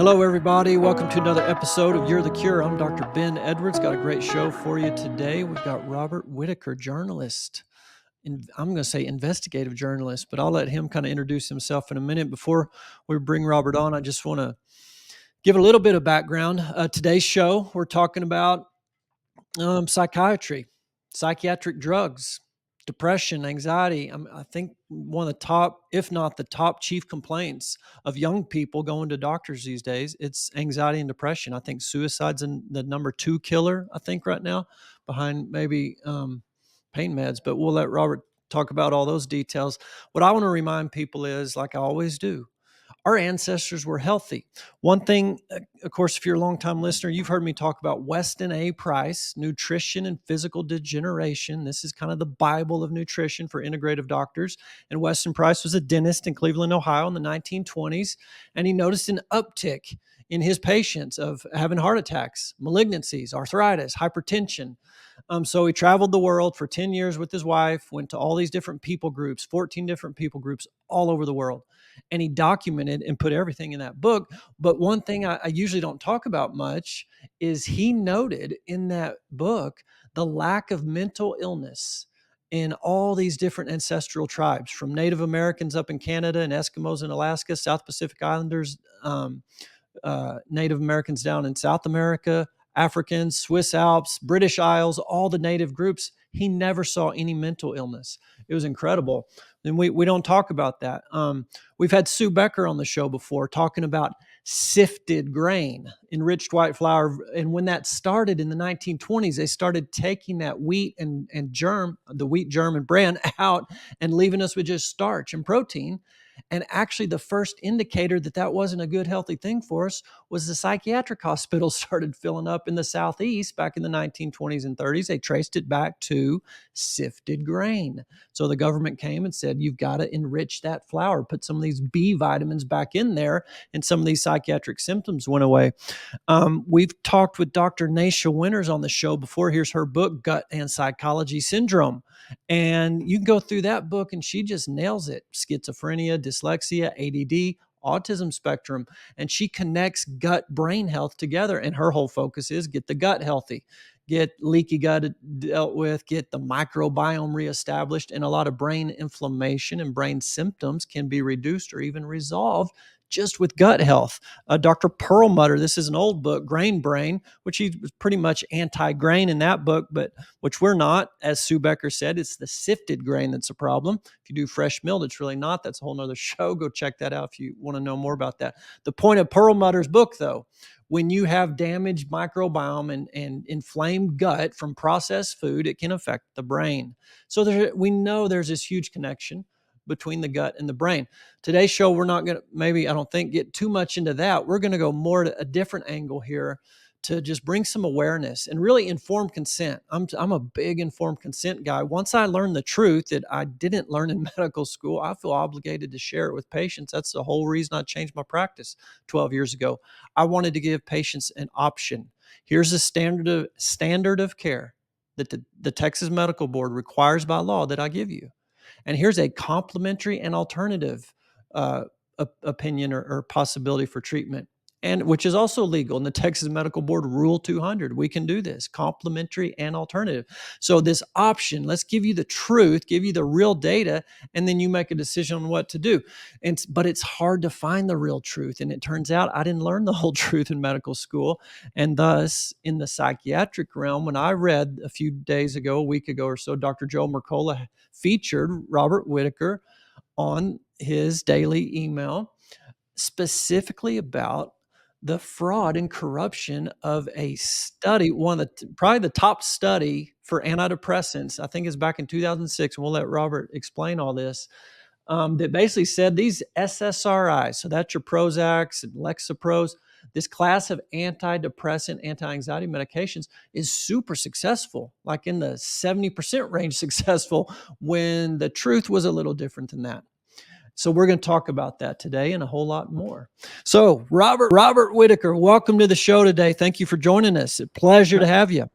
Hello, everybody. Welcome to another episode of You're the Cure. I'm Dr. Ben Edwards. Got a great show for you today. We've got Robert Whitaker, journalist. I'm going to say investigative journalist, but I'll let him kind of introduce himself in a minute. Before we bring Robert on, I just want to give a little bit of background. Today's show, we're talking about psychiatry, psychiatric drugs, depression, anxiety. I think one of the top, if not the top chief complaints of young people going to doctors these days, it's anxiety and depression. I think suicide's in the number 2 killer, I think right now, behind maybe pain meds, but we'll let Robert talk about all those details. What I want to remind people is, like I always do, our ancestors were healthy. One thing, of course, if you're a longtime listener, you've heard me talk about Weston A. Price, Nutrition and Physical Degeneration. This is kind of the Bible of nutrition for integrative doctors. And Weston Price was a dentist in Cleveland, Ohio in the 1920s. And he noticed an uptick in his patients of having heart attacks, malignancies, arthritis, hypertension. So he traveled the world for 10 years with his wife, went to all these different people groups, 14 different people groups all over the world. And he documented and put everything in that book. But one thing I usually don't talk about much is he noted in that book the lack of mental illness in all these different ancestral tribes, from Native Americans up in Canada and Eskimos in Alaska, South Pacific Islanders, Native Americans down in South America, Africans, Swiss Alps, British Isles, all the native groups. He never saw any mental illness. It was incredible. And we don't talk about that. We've had Sue Becker on the show before talking about sifted grain, enriched white flour. And when that started in the 1920s, they started taking that wheat and germ, the wheat, germ, and bran out and leaving us with just starch and protein. And actually, the first indicator that that wasn't a good, healthy thing for us was the psychiatric hospitals started filling up in the Southeast back in the 1920s and 30s. They traced it back to sifted grain. So the government came and said, you've got to enrich that flour, put some of these B vitamins back in there, and some of these psychiatric symptoms went away. We've talked with Dr. Naisha Winters on the show before. Here's her book, Gut and Psychology Syndrome. And you can go through that book and she just nails it. Schizophrenia, dyslexia, ADD, autism spectrum. And she connects gut brain health together. And her whole focus is get the gut healthy, get leaky gut dealt with, get the microbiome reestablished. And a lot of brain inflammation and brain symptoms can be reduced or even resolved just with gut health. Dr. Perlmutter, this is an old book, Grain Brain, which he was pretty much anti-grain in that book, but which we're not. As Sue Becker said, it's the sifted grain that's a problem. If you do fresh milled, it's really not. That's a whole nother show. Go check that out if you want to know more about that. The point of Perlmutter's book, though, when you have damaged microbiome and inflamed gut from processed food, it can affect the brain. So we know there's this huge connection between the gut and the brain. Today's show, we're not going to, maybe, I don't think, get too much into that. We're going to go more to a different angle here to just bring some awareness and really informed consent. I'm a big informed consent guy. Once I learned the truth that I didn't learn in medical school, I feel obligated to share it with patients. That's the whole reason I changed my practice 12 years ago. I wanted to give patients an option. Here's a standard of care that the Texas Medical Board requires by law that I give you. And here's a complementary and alternative opinion or possibility for treatment, and which is also legal in the Texas Medical Board Rule 200. We can do this, complementary and alternative. So this option, let's give you the truth, give you the real data, and then you make a decision on what to do. But it's hard to find the real truth. And it turns out I didn't learn the whole truth in medical school. And thus, in the psychiatric realm, when I read a few days ago, a week ago or so, Dr. Joe Mercola featured Robert Whitaker on his daily email specifically about the fraud and corruption of a study, probably the top study for antidepressants, I think is back in 2006. And we'll let Robert explain all this. That basically said these SSRIs, so that's your Prozacs and Lexapros, this class of antidepressant, anti-anxiety medications is super successful, like in the 70% range successful, when the truth was a little different than that. So we're going to talk about that today and a whole lot more. So Robert Whitaker, welcome to the show today. Thank you for joining us. A pleasure to have you.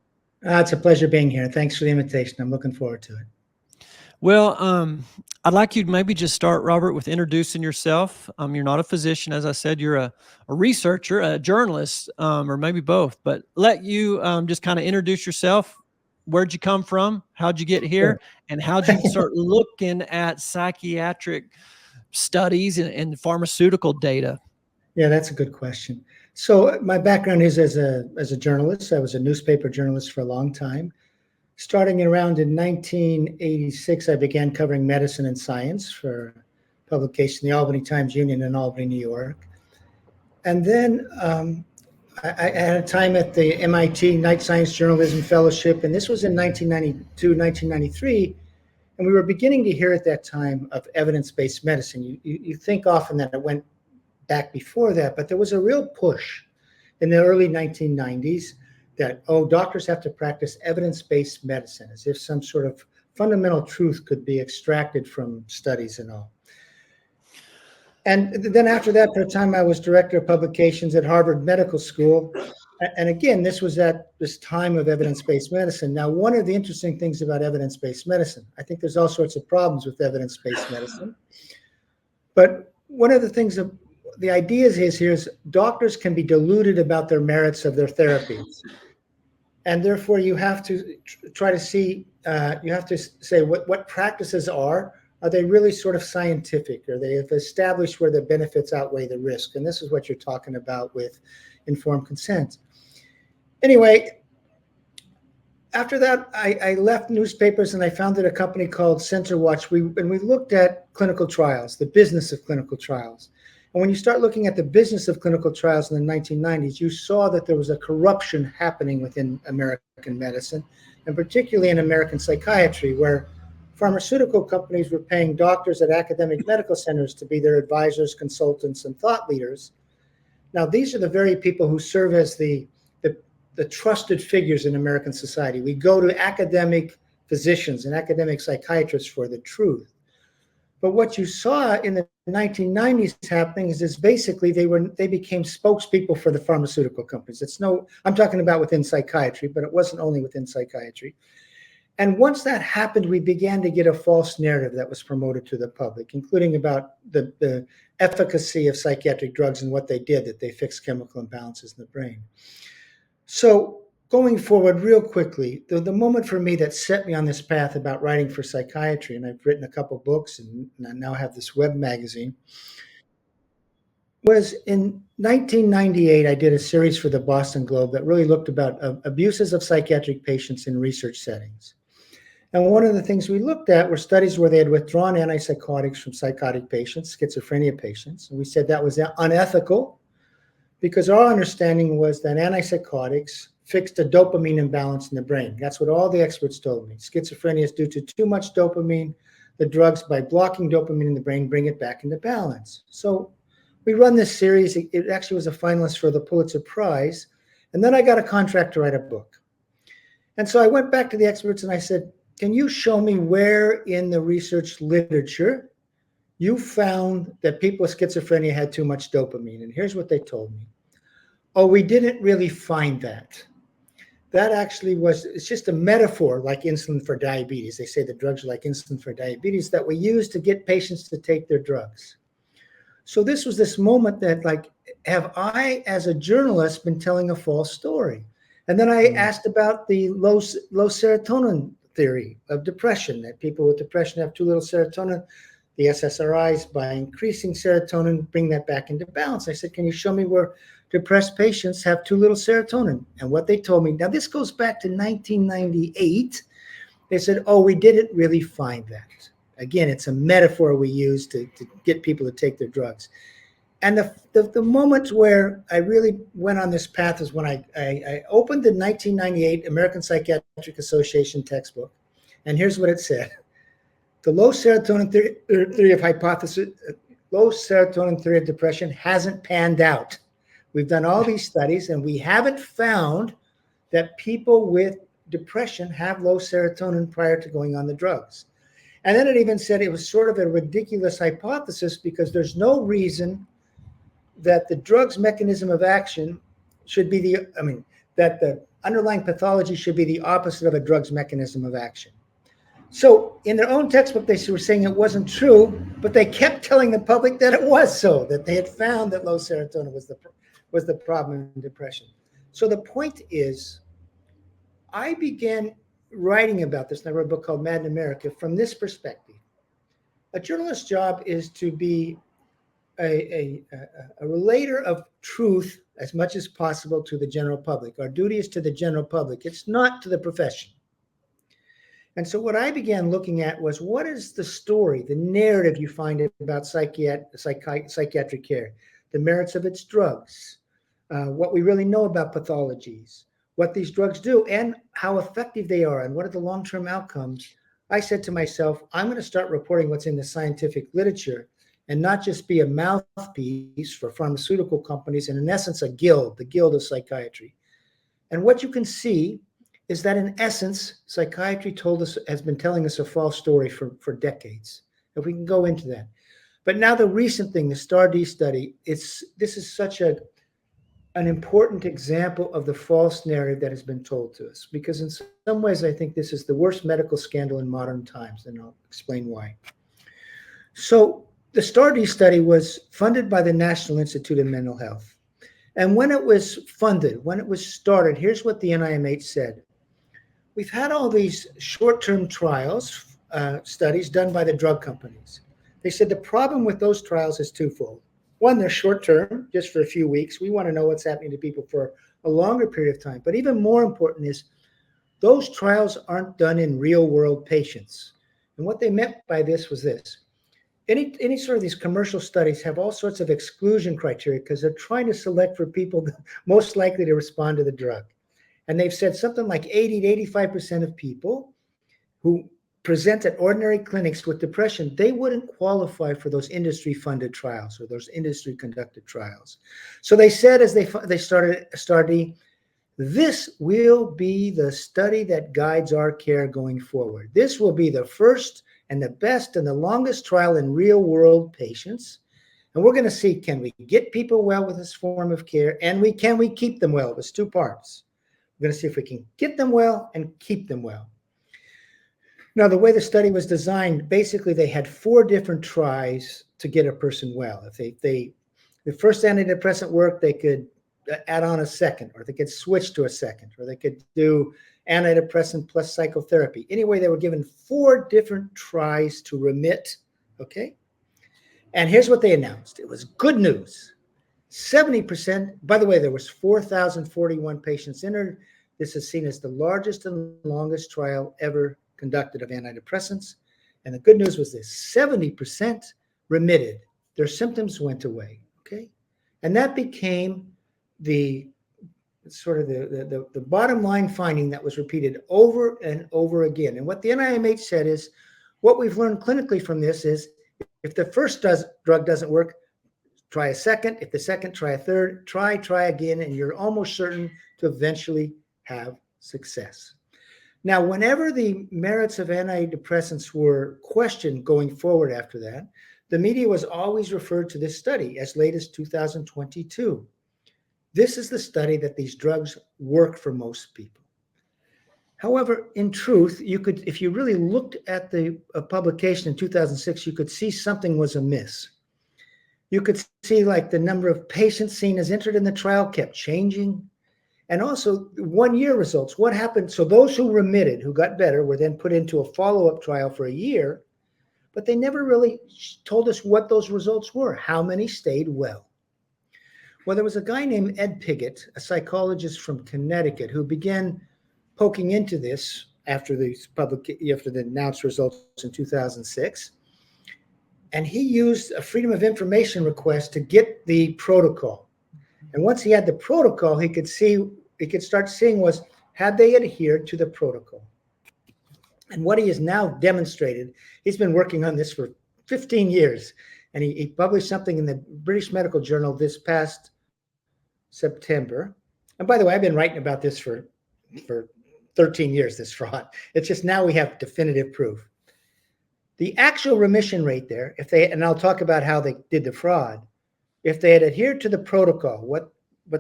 It's a pleasure being here. Thanks for the invitation. I'm looking forward to it. Well, I'd like you to maybe just start, Robert, with introducing yourself. You're not a physician, as I said. You're a researcher, a journalist, or maybe both. But let you just kind of introduce yourself. Where'd you come from? How'd you get here? Sure. And how'd you start looking at psychiatric studies and pharmaceutical data? Yeah, that's a good question. So my background is as a journalist. I was a newspaper journalist for a long time. Starting around in 1986, I began covering medicine and science for publication, the Albany Times Union in Albany, New York. And then I had a time at the MIT Night Science Journalism Fellowship, and this was in 1992, 1993. And we were beginning to hear at that time of evidence-based medicine. You think often that it went back before that, but there was a real push in the early 1990s that, doctors have to practice evidence-based medicine, as if some sort of fundamental truth could be extracted from studies and all. And then after that, for a time, I was director of publications at Harvard Medical School. And again, this was at this time of evidence-based medicine. Now, one of the interesting things about evidence-based medicine, I think there's all sorts of problems with evidence-based medicine. But one of the things that the idea is here is doctors can be deluded about their merits of their therapies. And therefore, you have to try to see, you have to say what practices are they really sort of scientific? Are they have established where the benefits outweigh the risk? And this is what you're talking about with informed consent. Anyway, after that, I left newspapers and I founded a company called Center Watch. We looked at clinical trials, the business of clinical trials. And when you start looking at the business of clinical trials in the 1990s, you saw that there was a corruption happening within American medicine, and particularly in American psychiatry, where pharmaceutical companies were paying doctors at academic medical centers to be their advisors, consultants, and thought leaders. Now, these are the very people who serve as the trusted figures in American society. We go to academic physicians and academic psychiatrists for the truth. But what you saw in the 1990s happening is basically they became spokespeople for the pharmaceutical companies. I'm talking about within psychiatry, but it wasn't only within psychiatry. And once that happened, we began to get a false narrative that was promoted to the public, including about the efficacy of psychiatric drugs and what they did, that they fixed chemical imbalances in the brain. So going forward real quickly, the moment for me that set me on this path about writing for psychiatry, and I've written a couple books and I now have this web magazine, was in 1998. I did a series for the Boston Globe that really looked about abuses of psychiatric patients in research settings. And one of the things we looked at were studies where they had withdrawn antipsychotics from psychotic patients, schizophrenia patients. And we said that was unethical because our understanding was that antipsychotics fixed a dopamine imbalance in the brain. That's what all the experts told me. Schizophrenia is due to too much dopamine. The drugs, by blocking dopamine in the brain, bring it back into balance. So we run this series. It actually was a finalist for the Pulitzer Prize. And then I got a contract to write a book. And so I went back to the experts and I said, can you show me where in the research literature you found that people with schizophrenia had too much dopamine? And here's what they told me. We didn't really find that. That actually it's just a metaphor like insulin for diabetes. They say the drugs are like insulin for diabetes that we use to get patients to take their drugs. So this was this moment that, like, have I, as a journalist, been telling a false story? And then I asked about the low serotonin theory of depression, that people with depression have too little serotonin. The SSRIs, by increasing serotonin, bring that back into balance. I said, can you show me where depressed patients have too little serotonin? And what they told me, now this goes back to 1998, they said, we didn't really find that. Again, it's a metaphor we use to get people to take their drugs. And the moment where I really went on this path is when I opened the 1998 American Psychiatric Association textbook. And here's what it said. The low serotonin theory of hypothesis, low serotonin theory of depression hasn't panned out. We've done all these studies and we haven't found that people with depression have low serotonin prior to going on the drugs. And then it even said it was sort of a ridiculous hypothesis because there's no reason that the drug's mechanism of action should be that the underlying pathology should be the opposite of a drug's mechanism of action. So in their own textbook, they were saying it wasn't true, but they kept telling the public that it was so, that they had found that low serotonin was the problem in depression. So the point is, I began writing about this, and I wrote a book called Mad in America from this perspective. A journalist's job is to be a relator of truth as much as possible to the general public. Our duty is to the general public. It's not to the profession. And so what I began looking at was, what is the story, the narrative you find about psychiatric care, the merits of its drugs, what we really know about pathologies, what these drugs do, and how effective they are, and what are the long-term outcomes. I said to myself, I'm going to start reporting what's in the scientific literature and not just be a mouthpiece for pharmaceutical companies and, in essence, a guild, the guild of psychiatry. And what you can see is that, in essence, psychiatry has been telling us a false story for decades. If we can go into that. But now the recent thing, the STAR-D study, this is such an important example of the false narrative that has been told to us. Because in some ways, I think this is the worst medical scandal in modern times, and I'll explain why. So the STAR-D study was funded by the National Institute of Mental Health. And when it was funded, when it was started, here's what the NIMH said. We've had all these short-term trials, studies done by the drug companies. They said the problem with those trials is twofold. One, they're short-term, just for a few weeks. We want to know what's happening to people for a longer period of time. But even more important is those trials aren't done in real-world patients. And what they meant by this was this. Any sort of these commercial studies have all sorts of exclusion criteria because they're trying to select for people most likely to respond to the drug. And they've said something like 80 to 85% of people who present at ordinary clinics with depression, they wouldn't qualify for those industry-funded trials or those industry-conducted trials. So they said, as they started study, this will be the study that guides our care going forward. This will be the first and the best and the longest trial in real-world patients. And we're going to see, can we get people well with this form of care, and can we keep them well? There's two parts. We're going to see if we can get them well and keep them well. Now, the way the study was designed, basically they had 4 different tries to get a person well. If the first antidepressant worked, they could add on a second, or they could switch to a second, or they could do antidepressant plus psychotherapy. Anyway, they were given 4 different tries to remit, okay? And here's what they announced. It was good news. 70%, by the way, there was 4,041 patients entered. This is seen as the largest and longest trial ever conducted of antidepressants. And the good news was this: 70% remitted. Their symptoms went away, okay? And that became the sort of the bottom line finding that was repeated over and over again. And what the NIMH said is, what we've learned clinically from this is, if the first drug doesn't work, try a second. If the second, try a third. Try again, and you're almost certain to eventually have success. Now, whenever the merits of antidepressants were questioned going forward after that, the media was always referred to this study as late as 2022. This is the study that these drugs work for most people. However, in truth, you could, if you really looked at the publication in 2006, you could see something was amiss. You could see, like, the number of patients seen as entered in the trial kept changing. And also 1-year results. What happened? So those who remitted, who got better, were then put into a follow-up trial for a year, but they never really told us what those results were. How many stayed well? Well, there was a guy named Ed Piggott, a psychologist from Connecticut, who began poking into this after the announced results in 2006. And he used a Freedom of Information request to get the protocol. And once he had the protocol, he could start seeing was, had they adhered to the protocol? And what he has now demonstrated, he's been working on this for 15 years. And he published something in the British Medical Journal this past September. And by the way, I've been writing about this for 13 years, this fraud. It's just now we have definitive proof. The actual remission rate there, and I'll talk about how they did the fraud, if they had adhered to the protocol, what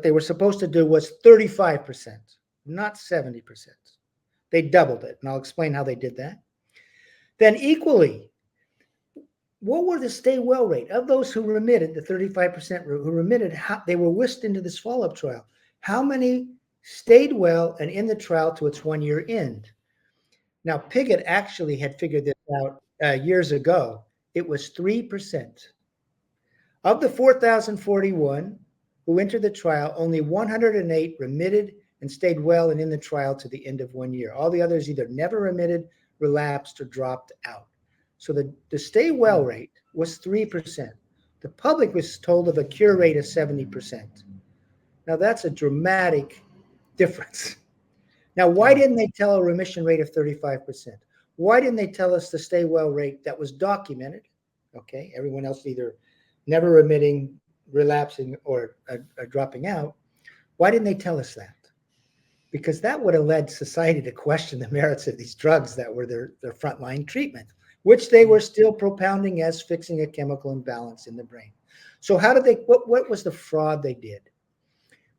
they were supposed to do was 35%, not 70%. They doubled it, and I'll explain how they did that. Then equally, what were the stay well rate of those who remitted, the 35% who remitted, how, they were whisked into this follow-up trial. How many stayed well and in the trial to its 1 year end? Now, Piggott actually had figured this out years ago. It was 3%. Of the 4,041 who entered the trial, only 108 remitted and stayed well and in the trial to the end of 1 year. All the others either never remitted, relapsed, or dropped out. So the stay well rate was 3%. The public was told of a cure rate of 70%. Now, that's a dramatic difference. Now, why didn't they tell a remission rate of 35%? Why didn't they tell us the stay well rate that was documented? Okay, everyone else either never remitting, relapsing, or dropping out. Why didn't they tell us that? Because that would have led society to question the merits of these drugs that were their frontline treatment, which they were still propounding as fixing a chemical imbalance in the brain. So how did they, what was the fraud they did?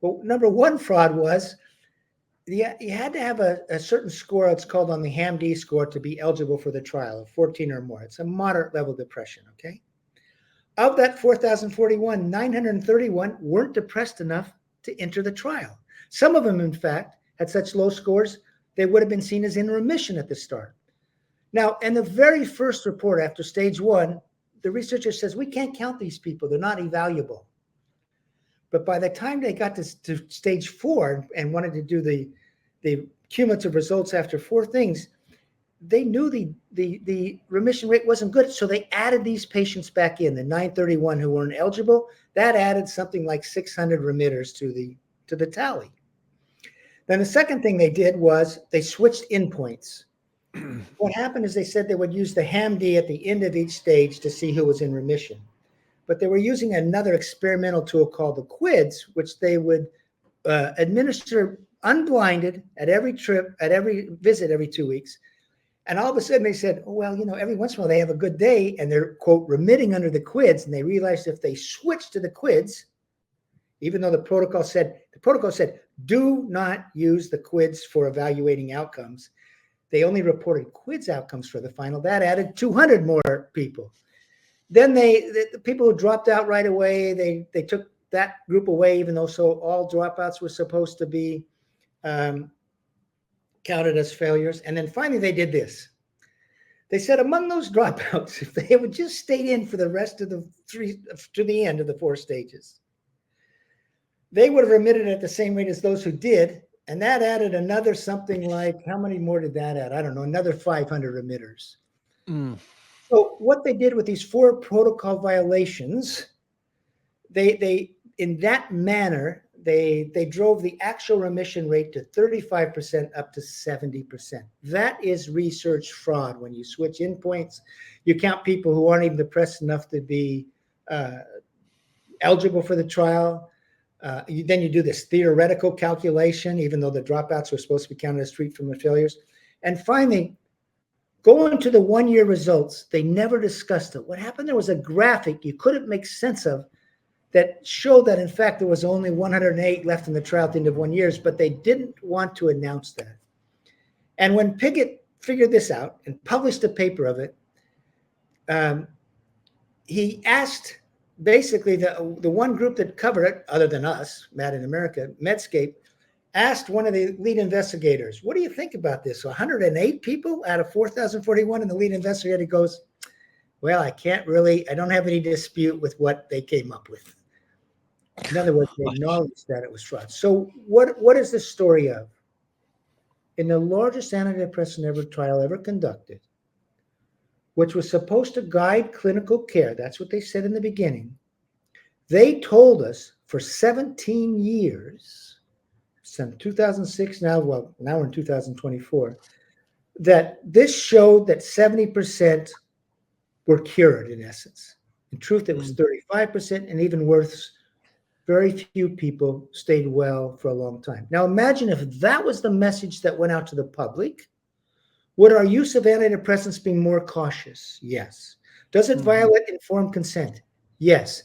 Well, number one fraud was you had to have a certain score. It's called on the HAM-D score to be eligible for the trial of 14 or more. It's a moderate level depression, okay? Of that 4,041, 931 weren't depressed enough to enter the trial. Some of them, in fact, had such low scores, they would have been seen as in remission at the start. Now, in the very first report after stage 1, the researcher says, we can't count these people. They're not evaluable. But by the time they got to stage 4 and wanted to do the cumulative results after 4 things, they knew the remission rate wasn't good. So they added these patients back in, the 931 who weren't eligible. That added something like 600 remitters to the tally. Then the second thing they did was they switched endpoints. What happened is they said they would use the HAM-D at the end of each stage to see who was in remission. But they were using another experimental tool called the QIDS, which they would administer unblinded at every trip, at every visit every 2 weeks. And all of a sudden they said, oh, well, every once in a while they have a good day and they're, quote, remitting under the QIDS. And they realized if they switched to the QIDS, even though the protocol said, do not use the QIDS for evaluating outcomes. They only reported QIDS outcomes for the final. That added 200 more people. Then the people who dropped out right away, they took that group away, even though all dropouts were supposed to be counted as failures. And then finally they did this. They said among those dropouts, if they would just stayed in for the rest of to the end of the 4 stages, they would have remitted at the same rate as those who did. And that added another something like, how many more did that add? I don't know, another 500 remitters. So what they did with these 4 protocol violations, they in that manner, they drove the actual remission rate to 35% up to 70%. That is research fraud. When you switch endpoints, you count people who aren't even depressed enough to be eligible for the trial. Then you do this theoretical calculation, even though the dropouts were supposed to be counted as treatment failures. And finally, going to the 1-year results, they never discussed it. What happened there was a graphic you couldn't make sense of that showed that, in fact, there was only 108 left in the trial at the end of 1 year, but they didn't want to announce that. And when Piggott figured this out and published a paper of it, he asked basically the one group that covered it, other than us, Mad in America, Medscape, asked one of the lead investigators, what do you think about this? So 108 people out of 4,041, and the lead investigator goes, well, I don't have any dispute with what they came up with. In other words, they acknowledged that it was fraud. So what is the story of? In the largest antidepressant trial ever conducted, which was supposed to guide clinical care, that's what they said in the beginning, they told us for 17 years, since 2006 now we're in 2024, that this showed that 70% were cured in essence. In truth, it was 35%, and even worse, very few people stayed well for a long time. Now imagine if that was the message that went out to the public. Would our use of antidepressants be more cautious? Yes. Does it violate informed consent? Yes.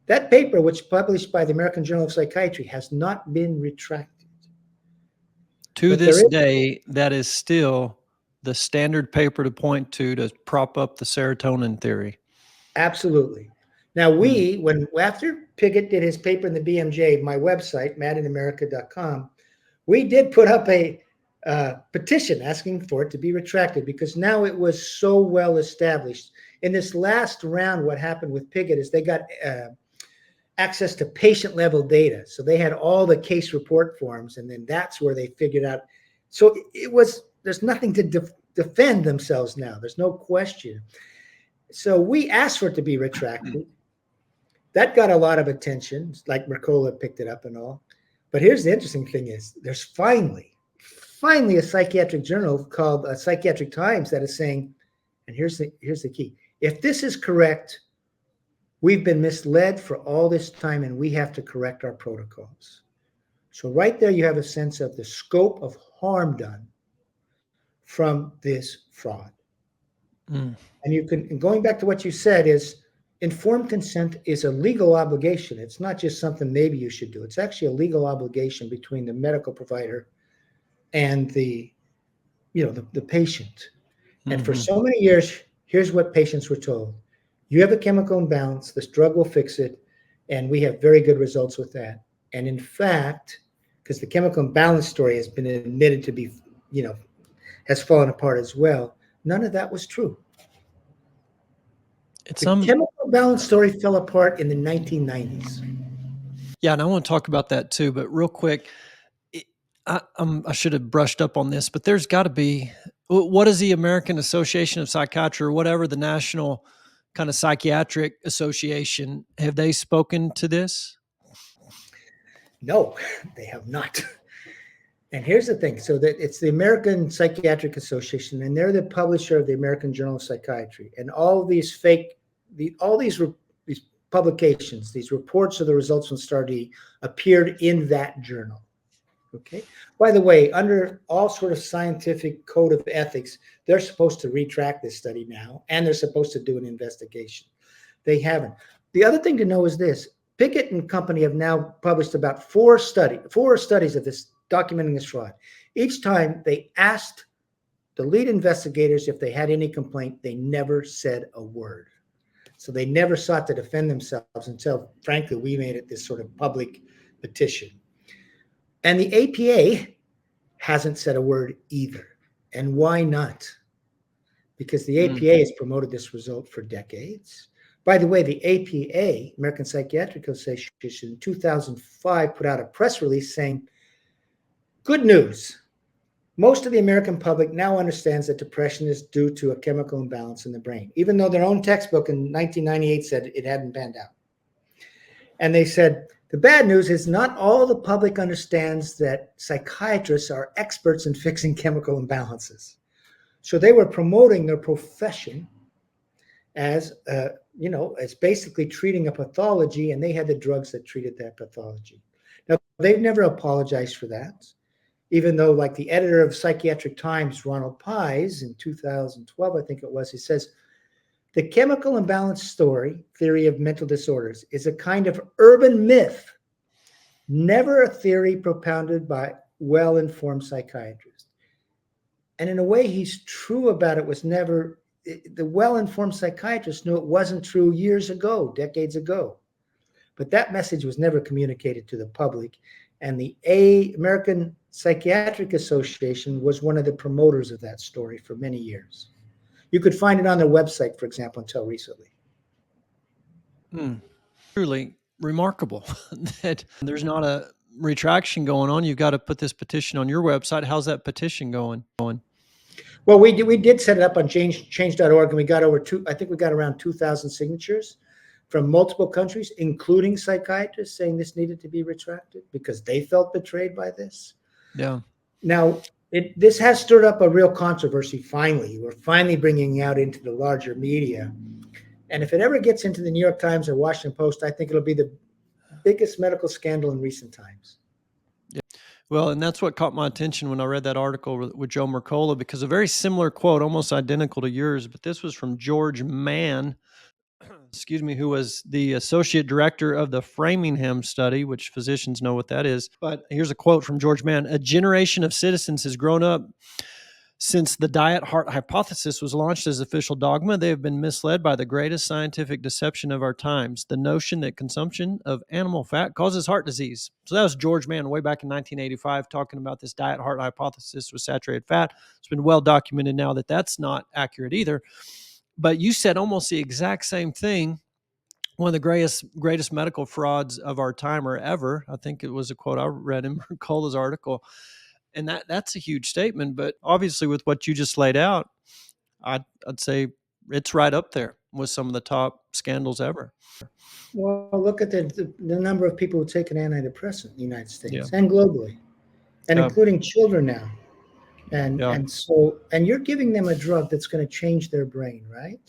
That paper, which published by the American Journal of Psychiatry, has not been retracted. To this day, that is still the standard paper to point to prop up the serotonin theory. Absolutely. Now after Piggott did his paper in the BMJ, my website, madinamerica.com, we did put up a petition asking for it to be retracted because now it was so well established. In this last round, what happened with Piggott is they got access to patient level data. So they had all the case report forms, and then that's where they figured out. So there's nothing to defend themselves now. There's no question. So we asked for it to be retracted. That got a lot of attention, like Mercola picked it up and all. But here's the interesting thing is there's finally a psychiatric journal called Psychiatric Times that is saying, and here's the key, if this is correct, we've been misled for all this time and we have to correct our protocols. So right there you have a sense of the scope of harm done from this fraud. And going back to what you said is informed consent is a legal obligation. It's not just something maybe you should do. It's actually a legal obligation between the medical provider and the patient. And for so many years, here's what patients were told. You have a chemical imbalance, this drug will fix it, and we have very good results with that. And in fact, because the chemical imbalance story has been admitted to be, has fallen apart as well, none of that was true. The chemical imbalance story fell apart in the 1990s. Yeah, and I want to talk about that too, but real quick, I should have brushed up on this, but there's got to be, what is the American Association of Psychiatry or whatever, the national kind of psychiatric association, have they spoken to this? No, they have not. And here's the thing. So that it's the American Psychiatric Association, and they're the publisher of the American Journal of Psychiatry. And all these these publications, these reports of the results from STAR-D appeared in that journal. Okay. By the way, under all sort of scientific code of ethics, they're supposed to retract this study now, and they're supposed to do an investigation. They haven't. The other thing to know is this: Piggott and company have now published about four studies of this documenting this fraud. Each time they asked the lead investigators if they had any complaint, they never said a word. So they never sought to defend themselves until, frankly, we made it this sort of public petition. And the APA hasn't said a word either. And why not? Because the APA has promoted this result for decades. By the way, the APA, American Psychiatric Association, in 2005 put out a press release saying, good news. Most of the American public now understands that depression is due to a chemical imbalance in the brain, even though their own textbook in 1998 said it hadn't panned out. And they said, the bad news is not all the public understands that psychiatrists are experts in fixing chemical imbalances. So they were promoting their profession as, as basically treating a pathology, and they had the drugs that treated that pathology. Now, they've never apologized for that, even though, like the editor of Psychiatric Times, Ronald Pies, in 2012, I think it was, he says, the chemical imbalance theory of mental disorders is a kind of urban myth, never a theory propounded by well-informed psychiatrists. And in a way, he's true about it. The well-informed psychiatrists knew it wasn't true years ago, decades ago. But that message was never communicated to the public. And the American Psychiatric Association was one of the promoters of that story for many years. You could find it on their website, for example, until recently. Truly remarkable that there's not a retraction going on. You've got to put this petition on your website. How's that petition going? Well, we did set it up on change.org, and we got around 2,000 signatures from multiple countries, including psychiatrists, saying this needed to be retracted because they felt betrayed by this. Yeah. Now, this has stirred up a real controversy. Finally, we're finally bringing it out into the larger media. And if it ever gets into the New York Times or Washington Post, I think it'll be the biggest medical scandal in recent times. Yeah. Well, and that's what caught my attention when I read that article with Joe Mercola, because a very similar quote, almost identical to yours, but this was from George Mann, who was the associate director of the Framingham study, which physicians know what that is. But here's a quote from George Mann: a generation of citizens has grown up Since the diet heart hypothesis was launched as official dogma, they have been misled by the greatest scientific deception of our times, the notion that consumption of animal fat causes heart disease. So that was George Mann way back in 1985 talking about this diet heart hypothesis with saturated fat. It's been well documented now that that's not accurate either. But you said almost the exact same thing. One of the greatest medical frauds of our time or ever. I think it was a quote I read in Mercola's article. And that's a huge statement. But obviously, with what you just laid out, I'd say it's right up there with some of the top scandals ever. Well, look at the number of people who take an antidepressant in the United Yeah. States and globally, and Yeah. including children now. Yeah. And you're giving them a drug that's going to change their brain, right?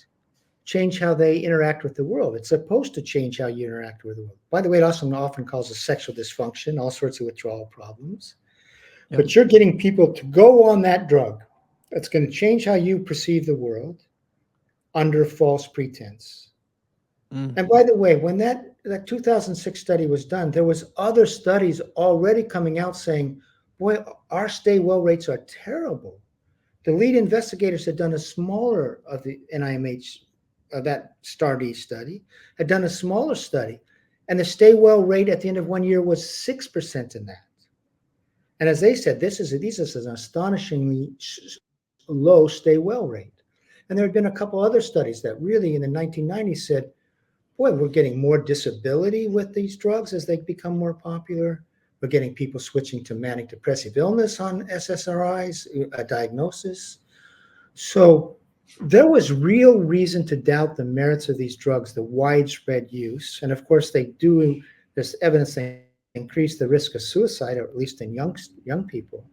Change how they interact with the world. It's supposed to change how you interact with the world. By the way, it also often causes sexual dysfunction, all sorts of withdrawal problems. Yeah. But you're getting people to go on that drug that's going to change how you perceive the world under false pretense. And by the way, when that 2006 study was done, there was other studies already coming out saying, boy, our stay well rates are terrible. The lead investigators had done a smaller of the NIMH, that STAR-D study, had done a smaller study, and the stay well rate at the end of 1 year was 6% in that. And as they said, this is an astonishingly low stay well rate. And there had been a couple other studies that really in the 1990s said, boy, we're getting more disability with these drugs as they become more popular. We're getting people switching to manic depressive illness on SSRIs, a diagnosis. So there was real reason to doubt the merits of these drugs, the widespread use. And of course, there's evidence they increase the risk of suicide, or at least in young people.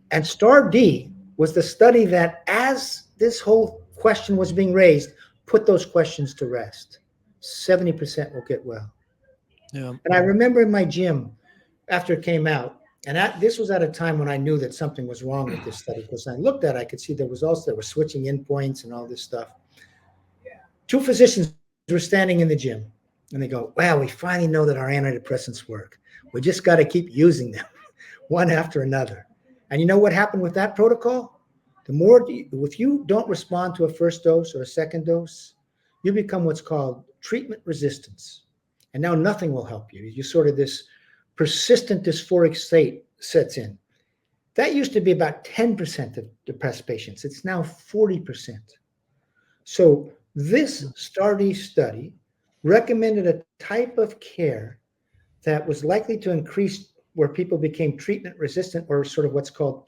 And STAR-D was the study that, as this whole question was being raised, put those questions to rest. 70% will get well. Yeah. And I remember in my gym after it came out, and this was at a time when I knew that something was wrong with this study, because I looked at it, I could see there were switching endpoints and all this stuff. Two physicians were standing in the gym, and they go, well, we finally know that our antidepressants work. We just got to keep using them one after another. And you know what happened with that protocol? If you don't respond to a first dose or a second dose, you become what's called treatment resistance. And now nothing will help you. You sort of this persistent dysphoric state sets in. That used to be about 10% of depressed patients. It's now 40%. So this STAR-D study recommended a type of care that was likely to increase where people became treatment resistant, or sort of what's called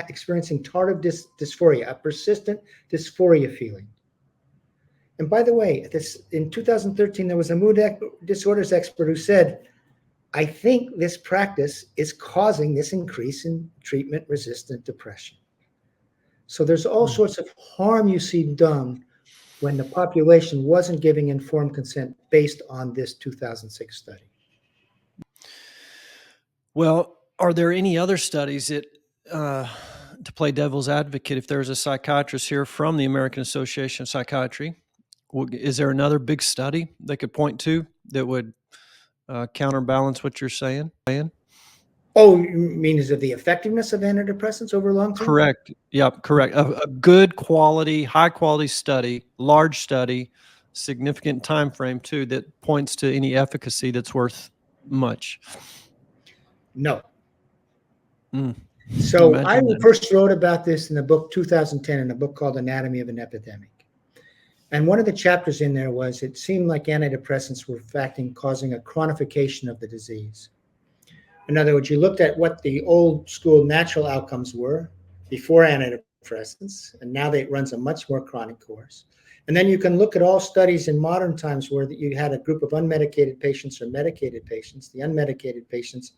experiencing tardive dysphoria, a persistent dysphoria feeling. And by the way, in 2013, there was a mood disorders expert who said, I think this practice is causing this increase in treatment-resistant depression. So there's all sorts of harm you see done when the population wasn't giving informed consent based on this 2006 study. Well, are there any other studies that, to play devil's advocate, if there's a psychiatrist here from the American Association of Psychiatry, is there another big study they could point to that would counterbalance what you're saying? Oh, you mean is it the effectiveness of antidepressants over long term? Correct. Yep, correct. A good quality, high quality study, large study, significant time frame too, that points to any efficacy that's worth much. No. Mm. So I Imagine that. first wrote about this in the book 2010, in a book called Anatomy of an Epidemic. And one of the chapters in there was, it seemed like antidepressants were in fact causing a chronification of the disease. In other words, you looked at what the old school natural outcomes were before antidepressants, and now it runs a much more chronic course. And then you can look at all studies in modern times where you had a group of unmedicated patients or medicated patients. The unmedicated patients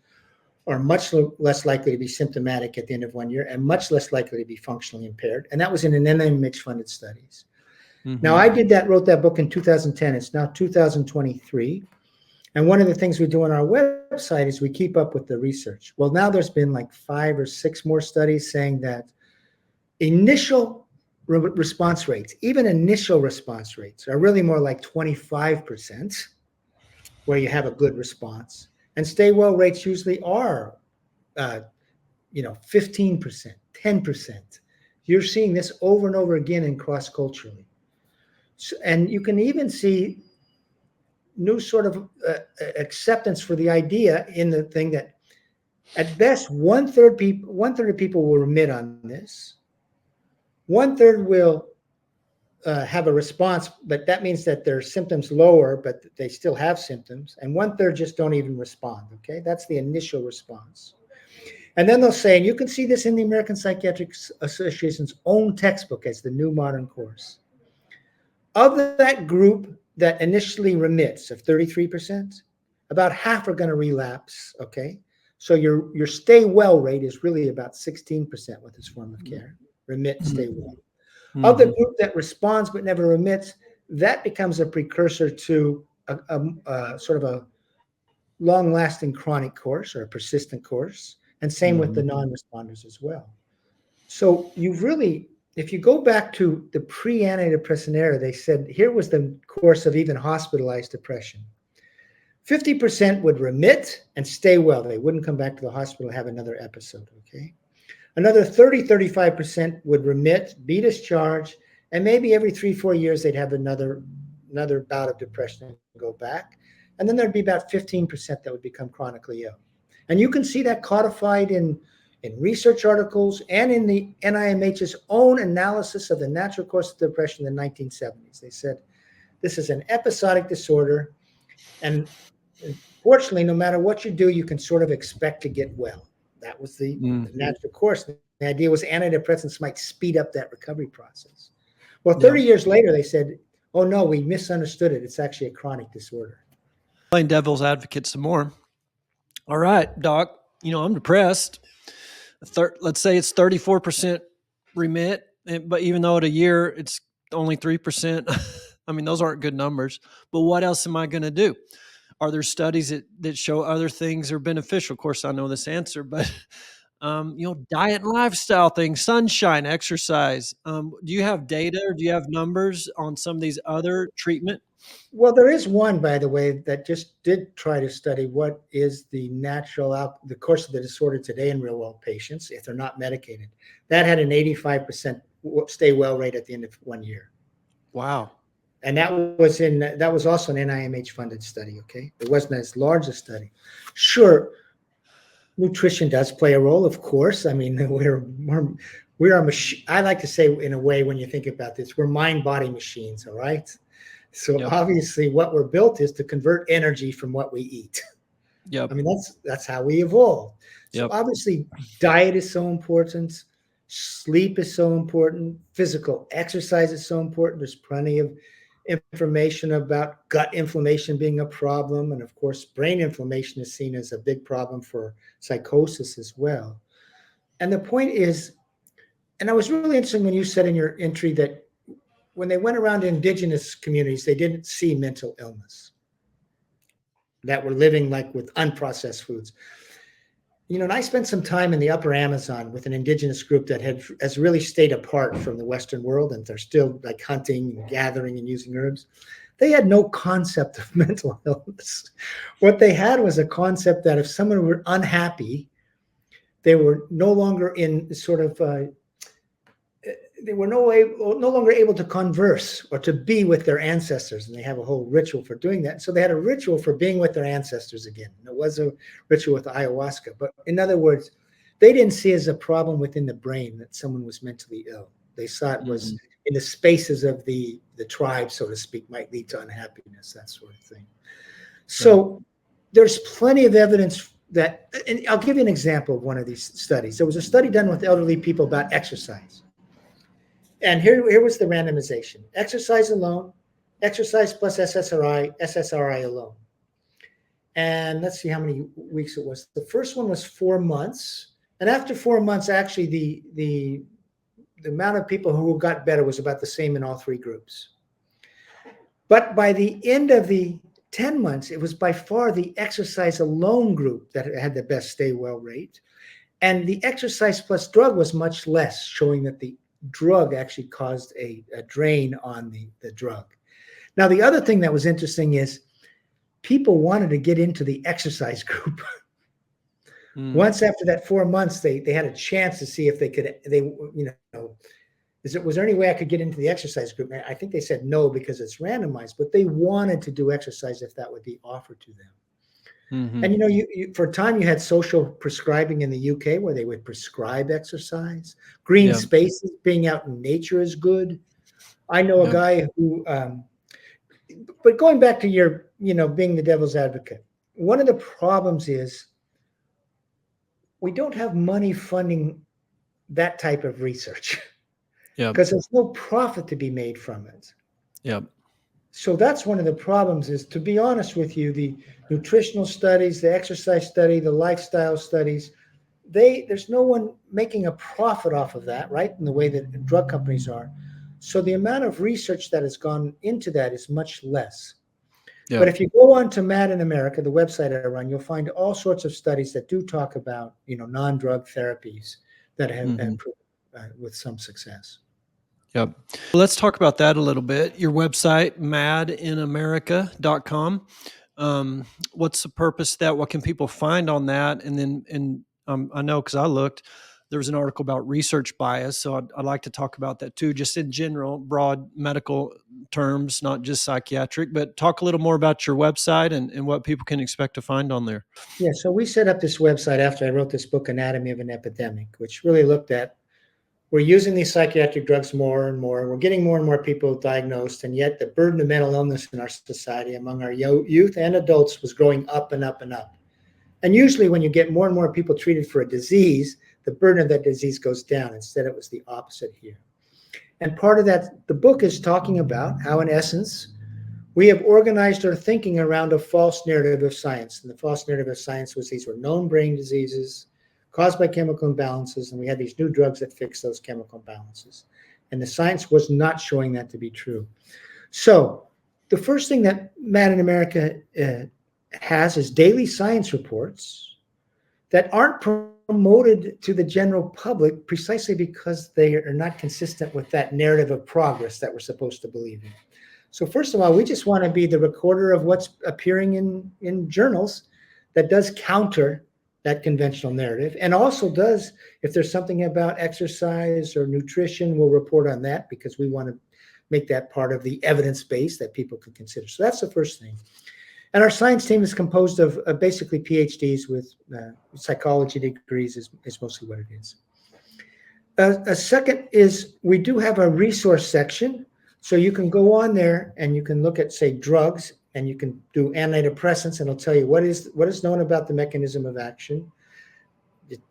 are much less likely to be symptomatic at the end of 1 year and much less likely to be functionally impaired. And that was in an NIMH-funded studies. Mm-hmm. Now, I wrote that book in 2010. It's now 2023. And one of the things we do on our website is we keep up with the research. Well, now there's been like 5 or 6 more studies saying that initial response rates, even initial response rates, are really more like 25%, where you have a good response. And stay well rates usually are, 15%, 10%. You're seeing this over and over again and cross-culturally. So, and you can even see new sort of acceptance for the idea in the thing that at best one-third of people will remit on this. One-third will have a response, but that means that their symptoms lower, but they still have symptoms. And one-third just don't even respond. Okay, that's the initial response. And then they'll say, and you can see this in the American Psychiatric Association's own textbook as the New Modern Course. Of that group that initially remits of 33%, about half are going to relapse. Okay, so your stay well rate is really about 16% with this form of care. Remit, stay well. Of the group that responds but never remits, that becomes a precursor to a sort of a long-lasting chronic course or a persistent course, and same with the non-responders as well. So you've really, if you go back to the pre-antidepressant era, they said here was the course of even hospitalized depression. 50% would remit and stay well. They wouldn't come back to the hospital and have another episode, okay? Another 35% would remit, be discharged, and maybe every 3-4 years they'd have another bout of depression and go back. And then there'd be about 15% that would become chronically ill. And you can see that codified in research articles and in the NIMH's own analysis of the natural course of depression in the 1970s. They said, this is an episodic disorder, and unfortunately, no matter what you do, you can sort of expect to get well. That was the natural course. The idea was antidepressants might speed up that recovery process. Well, 30 years later, they said, oh, no, we misunderstood it. It's actually a chronic disorder. Playing devil's advocate some more. All right, doc, I'm depressed. Let's say it's 34% remit, but even though at a year it's only 3%, I mean, those aren't good numbers. But what else am I going to do? Are there studies that show other things are beneficial? Of course, I know this answer, but diet and lifestyle things, sunshine, exercise. Do you have data or do you have numbers on some of these other treatment? Well, there is one, by the way, that just did try to study what is the the course of the disorder today in real world patients if they're not medicated. That had an 85% stay well rate at the end of 1 year. Wow. And that was also an NIMH funded study. Okay, it wasn't as large a study. Sure, nutrition does play a role, of course. I mean, we're a machine. I like to say, in a way, when you think about this, we're mind-body machines. All right. So obviously, what we're built is to convert energy from what we eat. Yep. I mean, that's how we evolved. So obviously, diet is so important. Sleep is so important. Physical exercise is so important. There's plenty of information about gut inflammation being a problem. And of course, brain inflammation is seen as a big problem for psychosis as well. And the point is, and I was really interested when you said in your entry that when they went around to indigenous communities, they didn't see mental illness, that were living like with unprocessed foods. And I spent some time in the upper Amazon with an indigenous group that has really stayed apart from the Western world, and they're still like hunting and gathering and using herbs. They had no concept of mental illness. What they had was a concept that if someone were unhappy, they were no longer in sort of, they were no longer able to converse or to be with their ancestors. And they have a whole ritual for doing that. So they had a ritual for being with their ancestors again. And it was a ritual with ayahuasca. But in other words, they didn't see as a problem within the brain that someone was mentally ill. They saw it was in the spaces of the tribe, so to speak, might lead to unhappiness, that sort of thing. So there's plenty of evidence that, and I'll give you an example of one of these studies. There was a study done with elderly people about exercise. And here was the randomization. Exercise alone, exercise plus SSRI alone. And let's see how many weeks it was. The first one was 4 months. And after 4 months, actually, the amount of people who got better was about the same in all three groups. But by the end of the 10 months, it was by far the exercise alone group that had the best stay well rate. And the exercise plus drug was much less, showing that the drug actually caused a drain on the drug. Now, the other thing that was interesting is people wanted to get into the exercise group. Mm. Once after that 4 months, they had a chance to see if they could, was there any way I could get into the exercise group? I think they said no because it's randomized, but they wanted to do exercise if that would be offered to them. Mm-hmm. And you for a time you had social prescribing in the UK where they would prescribe exercise. Green Yeah. spaces, being out in nature is good. I know a Yep. guy who, but going back to your, being the devil's advocate, one of the problems is we don't have money funding that type of research Yep. because there's no profit to be made from it. Yep. So that's one of the problems is, to be honest with you, the nutritional studies, the exercise study, the lifestyle studies, there's no one making a profit off of that, right? In the way that drug companies are. So the amount of research that has gone into that is much less. But Yep. if you go on to Mad in America, the website I run, you'll find all sorts of studies that do talk about, non-drug therapies that have Mm-hmm. proven with some success. Yep. Let's talk about that a little bit. Your website, madinamerica.com. What's the purpose of that? What can people find on that? And then, I know because I looked, there was an article about research bias. So I'd like to talk about that too, just in general, broad medical terms, not just psychiatric, but talk a little more about your website and what people can expect to find on there. Yeah, so we set up this website after I wrote this book, Anatomy of an Epidemic, which really looked at, we're using these psychiatric drugs more and more. We're getting more and more people diagnosed, and yet the burden of mental illness in our society among our youth and adults was growing up and up and up. And usually when you get more and more people treated for a disease, the burden of that disease goes down. Instead, it was the opposite here. And part of that, the book is talking about how, in essence, we have organized our thinking around a false narrative of science. And the false narrative of science was these were known brain diseases caused by chemical imbalances, and we had these new drugs that fix those chemical imbalances. And the science was not showing that to be true. So the first thing that Mad in America has is daily science reports that aren't promoted to the general public precisely because they are not consistent with that narrative of progress that we're supposed to believe in. So first of all, we just want to be the recorder of what's appearing in journals that does counter that conventional narrative, and also does, if there's something about exercise or nutrition, we'll report on that because we want to make that part of the evidence base that people can consider. So that's the first thing. And our science team is composed of basically PhDs with psychology degrees is mostly what it is. A second is we do have a resource section. So you can go on there and you can look at, say, drugs, and you can do antidepressants, and it'll tell you what is known about the mechanism of action.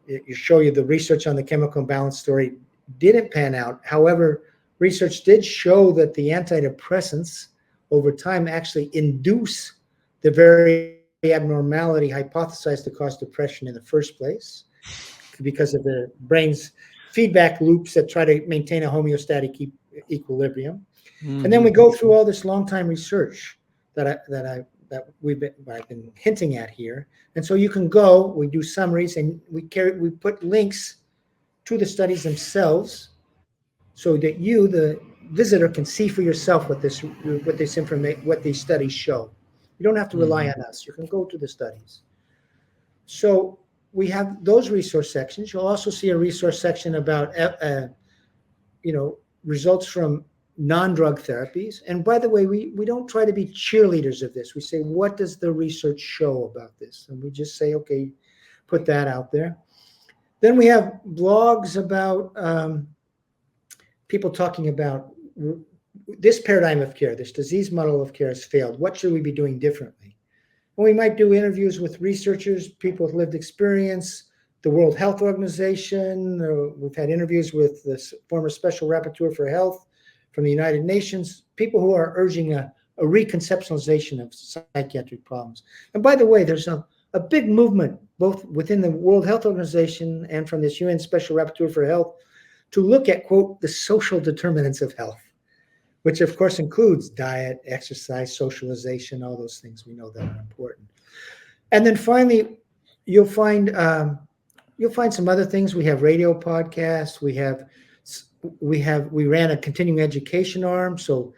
It show you the research on the chemical imbalance story didn't pan out. However, research did show that the antidepressants over time actually induce the very abnormality hypothesized to cause depression in the first place because of the brain's feedback loops that try to maintain a homeostatic equilibrium. Mm-hmm. And then we go through all this long time research that I've been hinting at here. And so you can go, we do summaries, and we put links to the studies themselves so that you, the visitor, can see for yourself what these studies show. You don't have to rely on us. You can go to the studies. So we have those resource sections. You'll also see a resource section about results from non-drug therapies. And by the way, we don't try to be cheerleaders of this. We say, what does the research show about this? And we just say, okay, put that out there. Then we have blogs about people talking about this paradigm of care, this disease model of care has failed. What should we be doing differently? And we might do interviews with researchers, people with lived experience, the World Health Organization. We've had interviews with the former Special Rapporteur for Health from the United Nations, people who are urging a reconceptualization of psychiatric problems. And by the way, there's a big movement, both within the World Health Organization and from this UN Special Rapporteur for Health, to look at, quote, the social determinants of health, which of course includes diet, exercise, socialization, all those things we know that are important. And then finally, you'll find some other things. We have radio podcasts. We ran a continuing education arm, so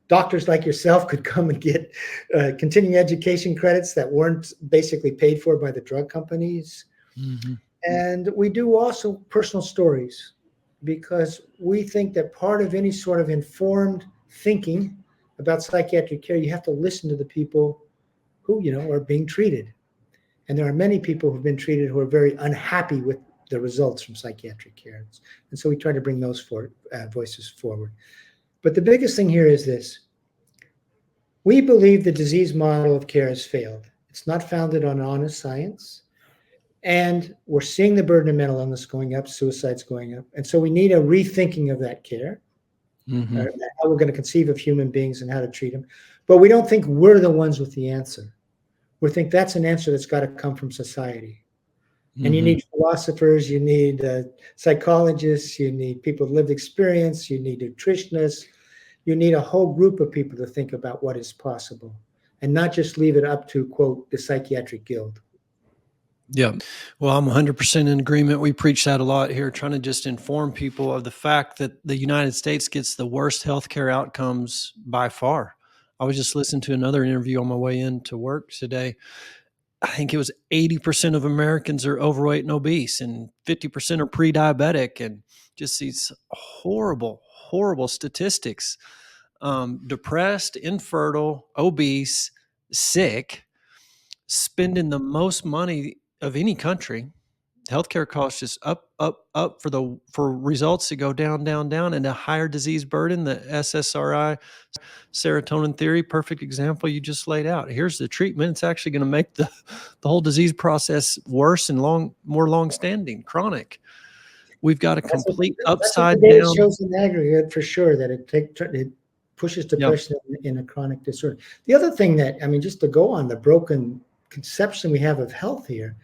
doctors like yourself could come and get continuing education credits that weren't basically paid for by the drug companies. Mm-hmm. And we do also personal stories because we think that part of any sort of informed thinking about psychiatric care, you have to listen to the people who, are being treated. And there are many people who've been treated who are very unhappy with the results from psychiatric care. And so we try to bring those voices forward. But the biggest thing here is this. We believe the disease model of care has failed. It's not founded on honest science. And we're seeing the burden of mental illness going up, suicides going up. And so we need a rethinking of that care, Mm-hmm. how we're going to conceive of human beings and how to treat them. But we don't think we're the ones with the answer. We think that's an answer that's got to come from society. And you Mm-hmm. need philosophers, you need psychologists, you need people with lived experience, you need nutritionists, you need a whole group of people to think about what is possible and not just leave it up to, quote, the psychiatric guild. Yeah. Well, I'm 100% in agreement. We preach that a lot here, trying to just inform people of the fact that the United States gets the worst healthcare outcomes by far. I was just listening to another interview on my way into work today. I think it was 80% of Americans are overweight and obese, and 50% are pre-diabetic, and just these horrible, horrible statistics. Depressed, infertile, obese, sick, spending the most money of any country. Healthcare costs just up, up, up for results to go down, down, down, and a higher disease burden. The SSRI, serotonin theory, perfect example you just laid out. Here's the treatment. It's actually going to make the whole disease process worse and more long-standing, chronic. We've got a complete That's what the upside data down. shows in aggregate for sure, that it pushes Yep. depression in a chronic disorder. The other thing that, I mean, just to go on the broken conception we have of health here,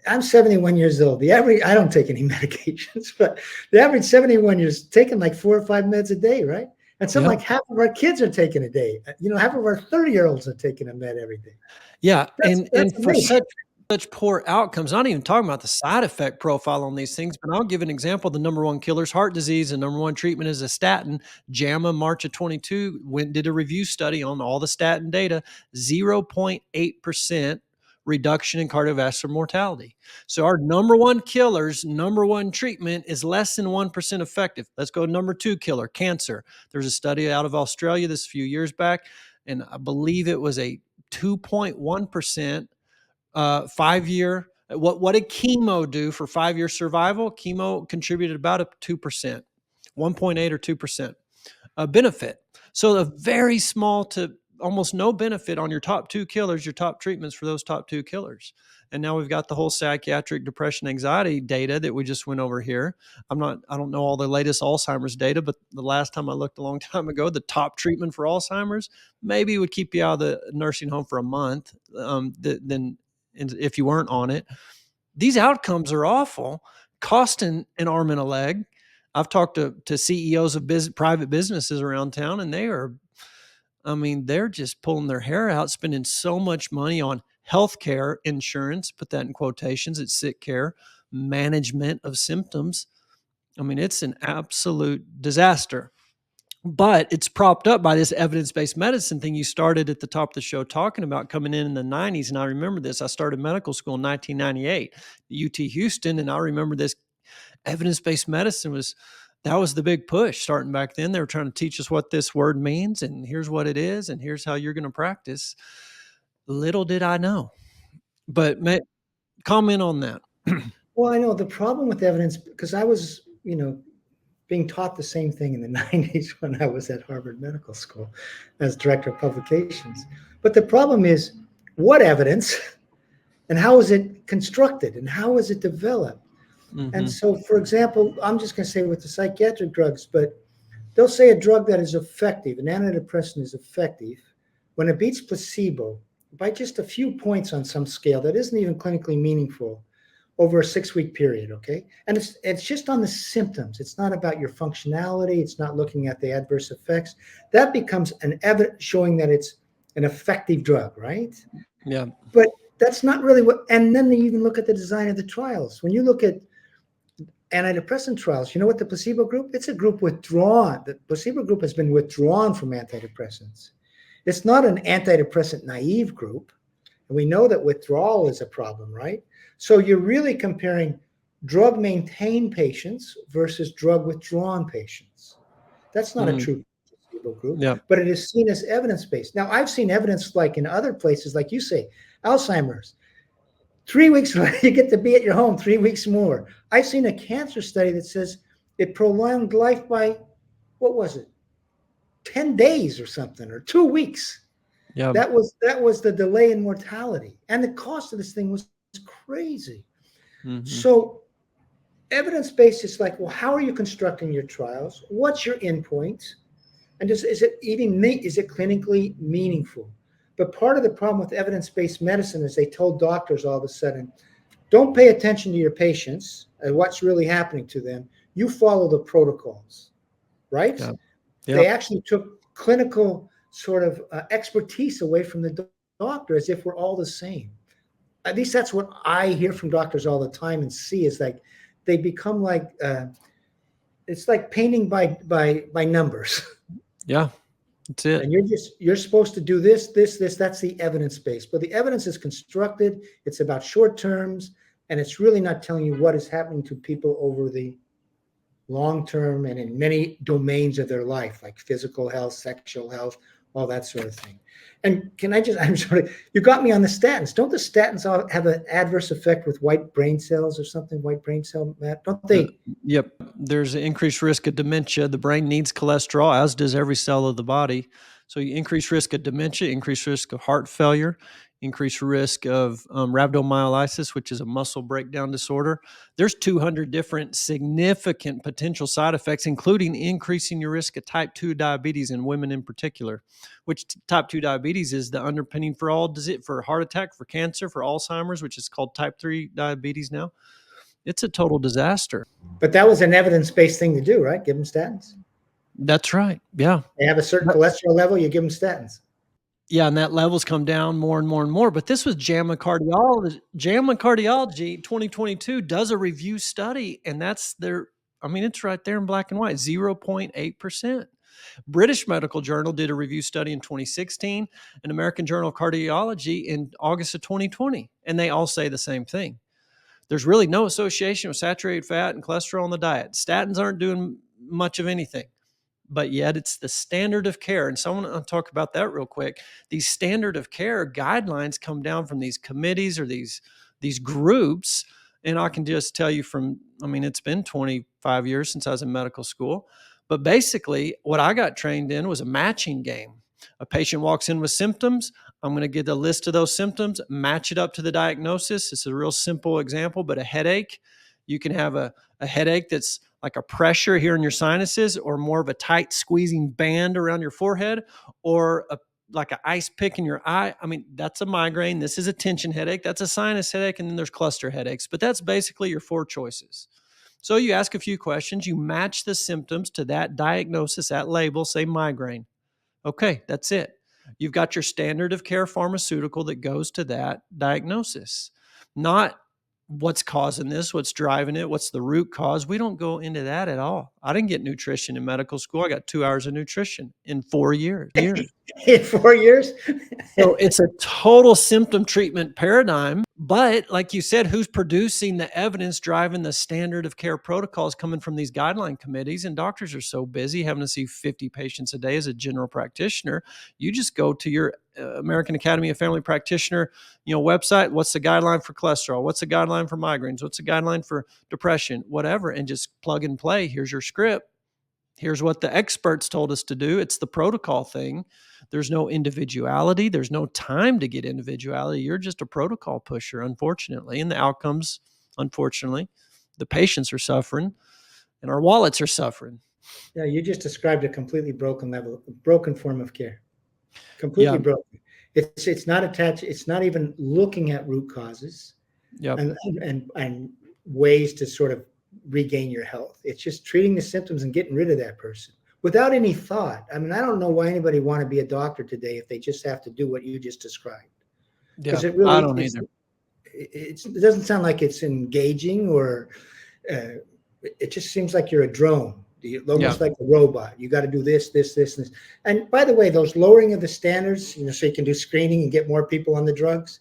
I'm 71 years old. I don't take any medications, but the average 71 years taking like 4 or 5 meds a day, right? And something like half of our kids are taking a day. Half of our 30-year-olds are taking a med every day. Yeah. That's And for amazing. such poor outcomes, not even talking about the side effect profile on these things, but I'll give an example. The number one killer is heart disease. The number one treatment is a statin. JAMA, March of 22, did a review study on all the statin data, 0.8% reduction in cardiovascular mortality. So our number one killer's number one treatment is less than 1% effective. Let's go to number two killer, cancer. There's a study out of Australia this few years back, and I believe it was a 2.1% 5-year. What did chemo do for 5-year survival? Chemo contributed about a 2%, 1.8 or 2% benefit. So a very small to almost no benefit on your top two killers, your top treatments for those top two killers. And now we've got the whole psychiatric depression, anxiety data that we just went over here. I don't know all the latest Alzheimer's data, but the last time I looked a long time ago, the top treatment for Alzheimer's maybe would keep you out of the nursing home for a month. Then if you weren't on it, these outcomes are awful, costing an arm and a leg. I've talked to CEOs of private businesses around town, and they're just pulling their hair out, spending so much money on healthcare insurance, put that in quotations, it's sick care, management of symptoms. It's an absolute disaster. But it's propped up by this evidence-based medicine thing you started at the top of the show talking about, coming in the 90s. And I remember this. I started medical school in 1998 at UT Houston, and I remember this evidence-based medicine was the big push starting back then. They were trying to teach us what this word means, and here's what it is, and here's how you're going to practice. Little did I know. But comment on that. Well, I know the problem with evidence, because I was, being taught the same thing in the 90s when I was at Harvard Medical School as director of publications. But the problem is, what evidence and how is it constructed and how is it developed? Mm-hmm. And so, for example, I'm just going to say with the psychiatric drugs, but they'll say a drug that is effective, an antidepressant is effective when it beats placebo by just a few points on some scale that isn't even clinically meaningful over a 6-week period, okay? And it's just on the symptoms. It's not about your functionality. It's not looking at the adverse effects. That becomes an evidence showing that it's an effective drug, right? Yeah. But that's not really what, and then they even look at the design of the trials. When you look at antidepressant trials, you know what the placebo group? It's a group withdrawn. The placebo group has been withdrawn from antidepressants. It's not an antidepressant naive group. And we know that withdrawal is a problem, right? So you're really comparing drug maintained patients versus drug withdrawn patients. That's not a Mm, true placebo group, yeah. but it is seen as evidence based. Now, I've seen evidence like in other places, like you say, Alzheimer's. 3 weeks you get to be at your home 3 weeks more. I've seen a cancer study that says it prolonged life by, what was it, 10 days or something, or 2 weeks. Yeah. That was the delay in mortality. And the cost of this thing was crazy. Hmm. So evidence-based is like, well, how are you constructing your trials? What's your endpoint? And is it clinically meaningful? But part of the problem with evidence-based medicine is they told doctors all of a sudden, don't pay attention to your patients and what's really happening to them. You follow the protocols, right? Yeah. They Yep. actually took clinical sort of expertise away from the doctor as if we're all the same. At least that's what I hear from doctors all the time and see is like they become like it's like painting by numbers. Yeah. That's it. And you're supposed to do this. That's the evidence base. But the evidence is constructed. It's about short terms, and it's really not telling you what is happening to people over the long term and in many domains of their life, like physical health, sexual health, all that sort of thing. And I'm sorry, you got me on the statins. Don't the statins have an adverse effect with white brain cells or something? White brain cell, Matt? Don't Uh, they? yep. There's an increased risk of dementia. The brain needs cholesterol, as does every cell of the body. So you increase risk of dementia, increased risk of heart failure, increased risk of rhabdomyolysis, which is a muscle breakdown disorder. There's 200 different significant potential side effects, including increasing your risk of type 2 diabetes in women in particular, which type 2 diabetes is the underpinning for all disease, for heart attack, for cancer, for Alzheimer's, which is called type 3 diabetes now. It's a total disaster. But that was an evidence-based thing to do, right? Give them statins. That's right. Yeah. They have a certain But cholesterol level, you give them statins. yeah, and that levels come down more and more and more. But this was JAMA Cardiology. JAMA Cardiology 2022 does a review study, and that's their, I mean, it's right there in black and white, 0.8%. British Medical Journal did a review study in 2016, and American Journal of Cardiology in August of 2020, and they all say the same thing. There's really no association with saturated fat and cholesterol in the diet. Statins aren't doing much of anything, but yet it's the standard of care. And so I want to talk about that real quick. These standard of care guidelines come down from these committees or these groups. And I can just tell you from, I mean, it's been 25 years since I was in medical school. But basically, what I got trained in was a matching game. A patient walks in with symptoms. I'm going to get a list of those symptoms, match it up to the diagnosis. It's a real simple example, but a headache, you can have a headache that's like a pressure here in your sinuses, or more of a tight squeezing band around your forehead, or like an ice pick in your eye. I mean, that's a migraine. This is a tension headache. That's a sinus headache. And then there's cluster headaches. But that's basically your four choices. So you ask a few questions, you match the symptoms to that diagnosis, that label, say migraine. Okay, that's it. You've got your standard of care pharmaceutical that goes to that diagnosis, not what's causing this, what's driving it, what's the root cause. We don't go into that at all. I didn't get nutrition in medical school. I got 2 hours of nutrition in 4 years. In 4 years? So it's a total symptom treatment paradigm. But like you said, who's producing the evidence driving the standard of care protocols coming from these guideline committees? And doctors are so busy having to see 50 patients a day as a general practitioner. You just go to your American Academy of Family Practitioner, website. What's the guideline for cholesterol? What's the guideline for migraines? What's the guideline for depression? Whatever, and just plug and play. Here's your script. Here's what the experts told us to do. It's the protocol thing. There's no individuality. There's no time to get individuality. You're just a protocol pusher, unfortunately. And the outcomes, unfortunately, the patients are suffering and our wallets are suffering. Yeah, you just described a completely broken form of care. Completely Yeah. broken. It's not attached. It's not even looking at root causes Yep. and ways to sort of regain your health. It's just treating the symptoms and getting rid of that person without any thought. I mean, I don't know why anybody want to be a doctor today if they just have to do what you just described. Yeah. It really, I don't either. it doesn't sound like it's engaging, or it just seems like you're a drone. Almost like a robot. You got to do this, this, this, and this. And by the way, those lowering of the standards, so you can do screening and get more people on the drugs.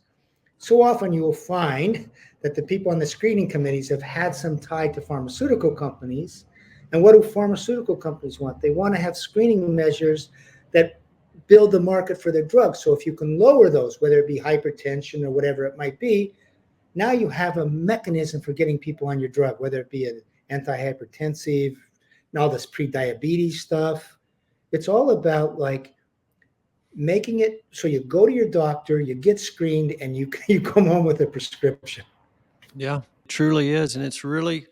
So often you will find that the people on the screening committees have had some tie to pharmaceutical companies. And what do pharmaceutical companies want? They want to have screening measures that build the market for their drugs. So if you can lower those, whether it be hypertension or whatever it might be, now you have a mechanism for getting people on your drug, whether it be an antihypertensive and all this pre-diabetes stuff. It's all about like making it so you go to your doctor, you get screened, and you you come home with a prescription. Yeah, truly is. And it's really,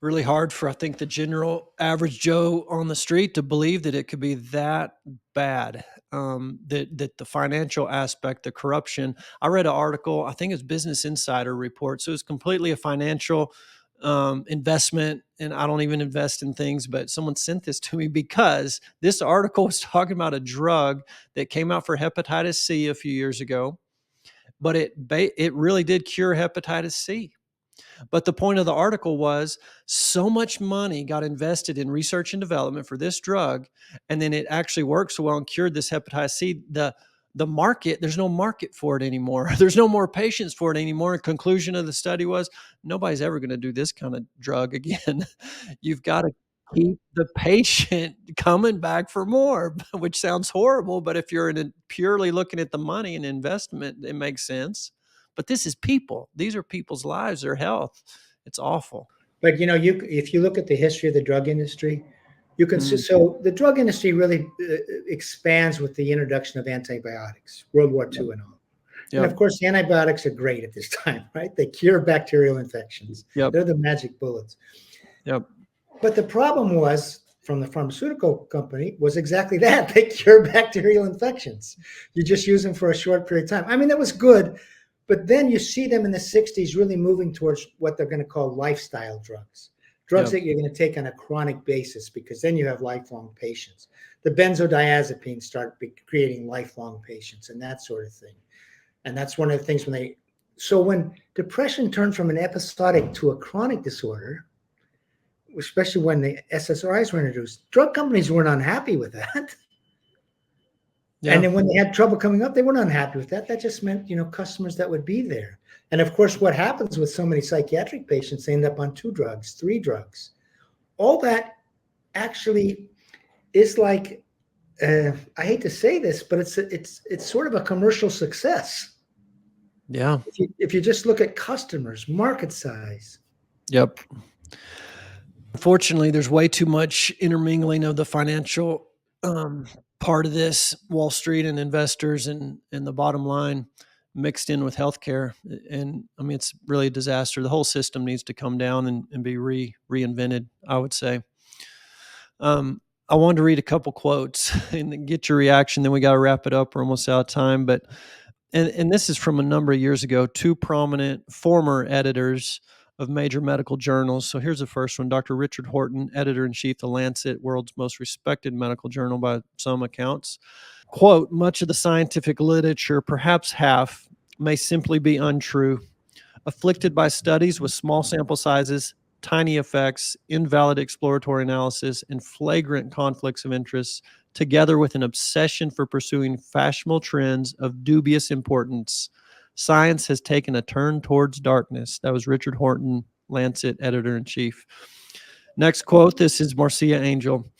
really hard for, I think, the general average Joe on the street to believe that it could be that bad. That the financial aspect, the corruption. I read an article, I think it's Business Insider report. So it's completely a financial investment. And I don't even invest in things, but someone sent this to me because this article was talking about a drug that came out for hepatitis C a few years ago, but it really did cure hepatitis C. But the point of the article was so much money got invested in research and development for this drug, and then it actually worked so well and cured this hepatitis C. The market, there's no market for it anymore. There's no more patients for it anymore. And conclusion of the study was nobody's ever going to do this kind of drug again. You've got to keep the patient coming back for more, which sounds horrible. But if you're purely looking at the money and investment, it makes sense. But this is people. These are people's lives, their health. It's awful. But you know, you if you look at the history of the drug industry, you can see Mm, so the drug industry really expands with the introduction of antibiotics, World War yep, II and all. And yep, of course, antibiotics are great at this time, right? They cure bacterial infections. yep, They're the magic bullets. yep, But the problem was from the pharmaceutical company was exactly that. They cure bacterial infections. You just use them for a short period of time. I mean, that was good. But then you see them in the 60s really moving towards what they're going to call lifestyle drugs, drugs yep, that you're going to take on a chronic basis because then you have lifelong patients. The benzodiazepines start creating lifelong patients and that sort of thing. And that's one of the things when depression turned from an episodic to a chronic disorder, especially when the SSRIs were introduced, drug companies weren't unhappy with that. And yeah, then when they had trouble coming up, they weren't unhappy with that. That just meant, customers that would be there. And of course, what happens with so many psychiatric patients, they end up on 2 drugs, 3 drugs. All that actually is like, I hate to say this, but it's sort of a commercial success. yeah, If you just look at customers, market size. yep. Unfortunately, there's way too much intermingling of the financial um, part of this, Wall Street and investors, and the bottom line mixed in with healthcare. And I mean, it's really a disaster. The whole system needs to come down and be reinvented, I would say. Um, I wanted to read a couple quotes and get your reaction. Then we got to wrap it up. We're almost out of time. But and this is from a number of years ago. 2 prominent former editors of major medical journals. So here's the first one: Dr. Richard Horton, editor in chief of The Lancet, world's most respected medical journal by some accounts. Quote: "Much of the scientific literature, perhaps half, may simply be untrue. Afflicted by studies with small sample sizes, tiny effects, invalid exploratory analysis, and flagrant conflicts of interest, together with an obsession for pursuing fashionable trends of dubious importance, science has taken a turn towards darkness." That was Richard Horton, Lancet editor in chief. Next quote, this is Marcia Angel.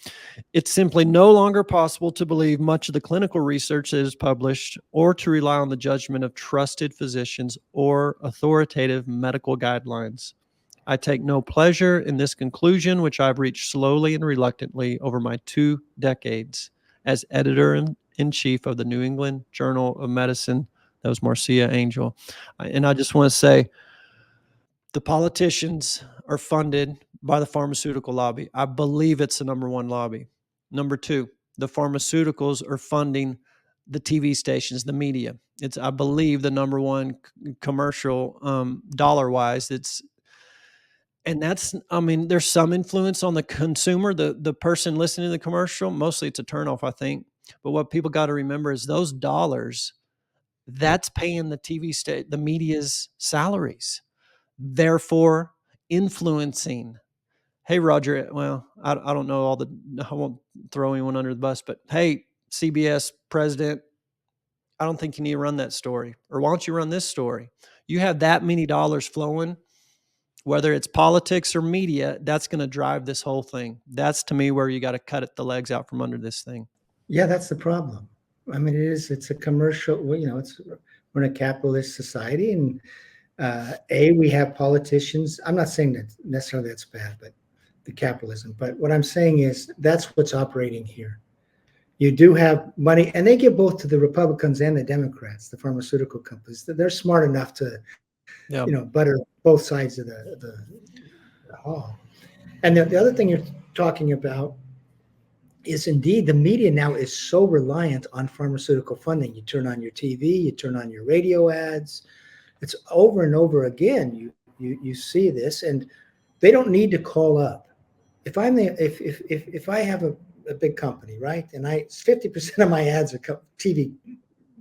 "It's simply no longer possible to believe much of the clinical research that is published or to rely on the judgment of trusted physicians or authoritative medical guidelines. I take no pleasure in this conclusion, which I've reached slowly and reluctantly over my 2 decades as editor in chief of the New England Journal of Medicine." That was Marcia Angel. And I just want to say, the politicians are funded by the pharmaceutical lobby. I believe it's the number one lobby. Number two, the pharmaceuticals are funding the TV stations, the media. It's, I believe, the number one commercial dollar wise. And that's, I mean, there's some influence on the consumer, the person listening to the commercial. Mostly it's a turnoff, I think. But what people got to remember is those dollars, that's paying the the media's salaries, therefore influencing. Hey, Roger. Well, I don't know all the, I won't throw anyone under the bus, but hey, CBS president, I don't think you need to run that story. Or why don't you run this story? You have that many dollars flowing, whether it's politics or media, that's going to drive this whole thing. That's to me where you got to cut the legs out from under this thing. Yeah, that's the problem. I mean, it's a commercial, well, we're in a capitalist society, and we have politicians. I'm not saying that necessarily that's bad, but the capitalism. But what I'm saying is that's what's operating here. You do have money, and they give both to the Republicans and the Democrats, the pharmaceutical companies. They're smart enough to, Yeah. butter both sides of the hall. And the other thing you're talking about is indeed the media now is so reliant on pharmaceutical funding. You turn on your TV, you turn on your radio ads. It's over and over again. You see this, and they don't need to call up. If I'm the if I have a big company, right, and 50% of my ads are TV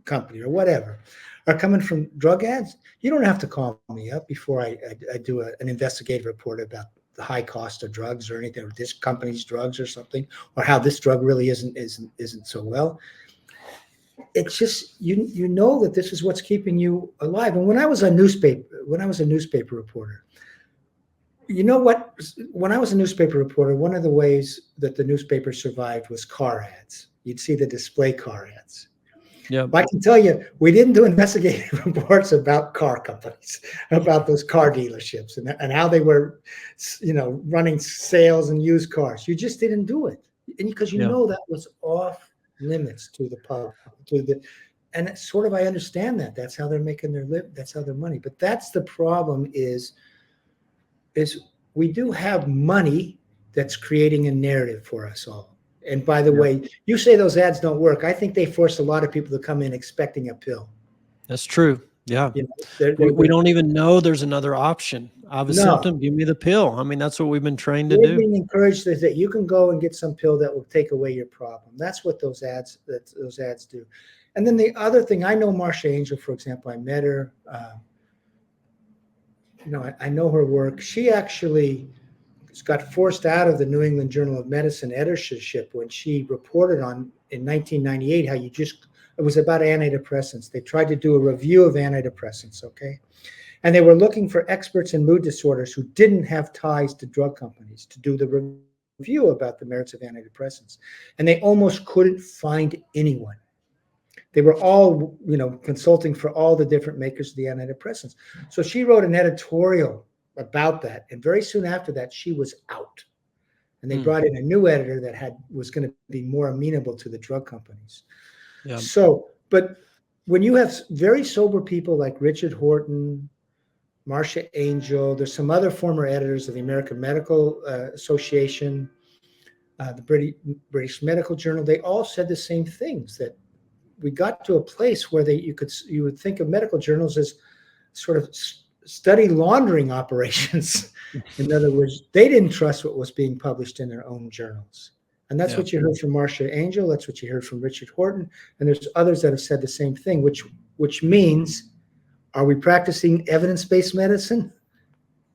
company or whatever are coming from drug ads, you don't have to call me up before I do an investigative report about the high cost of drugs or anything, or this company's drugs or something, or how this drug really isn't so well. It's just you know that this is what's keeping you alive. And when I was a newspaper reporter, you know what? When I was a newspaper reporter, one of the ways that the newspaper survived was car ads. You'd see the display car ads. Yeah. I can tell you, we didn't do investigative reports about car companies, about those car dealerships and how they were, running sales and used cars. You just didn't do it. And because that was off limits to the public, and it's sort of, I understand that. That's how they're making that's how their money. But that's the problem is we do have money that's creating a narrative for us all. And by the way, you say those ads don't work. I think they force a lot of people to come in expecting a pill. That's true. Yeah. They're We don't even know there's another option. I have a No. symptom, give me the pill. I mean, that's what we've been trained to We're do. being encouraged that you can go and get some pill that will take away your problem. That's what those ads do. And then the other thing, I know Marcia Angel, for example. I met her. I know her work. She actually got forced out of the New England Journal of Medicine editorship when she reported on, in 1998, how it was about antidepressants. They tried to do a review of antidepressants, okay? And they were looking for experts in mood disorders who didn't have ties to drug companies to do the review about the merits of antidepressants. And they almost couldn't find anyone. They were all, consulting for all the different makers of the antidepressants. So she wrote an editorial about that. And very soon after that, she was out. And they brought in a new editor that was going to be more amenable to the drug companies. Yeah. So, but when you have very sober people like Richard Horton, Marcia Angel, there's some other former editors of the American Medical Association, the British Medical Journal, they all said the same things, that we got to a place where you would think of medical journals as sort of study laundering operations. In other words, they didn't trust what was being published in their own journals. And that's what you heard from Marcia Angel. That's what you heard from Richard Horton. And there's others that have said the same thing, which means, are we practicing evidence-based medicine?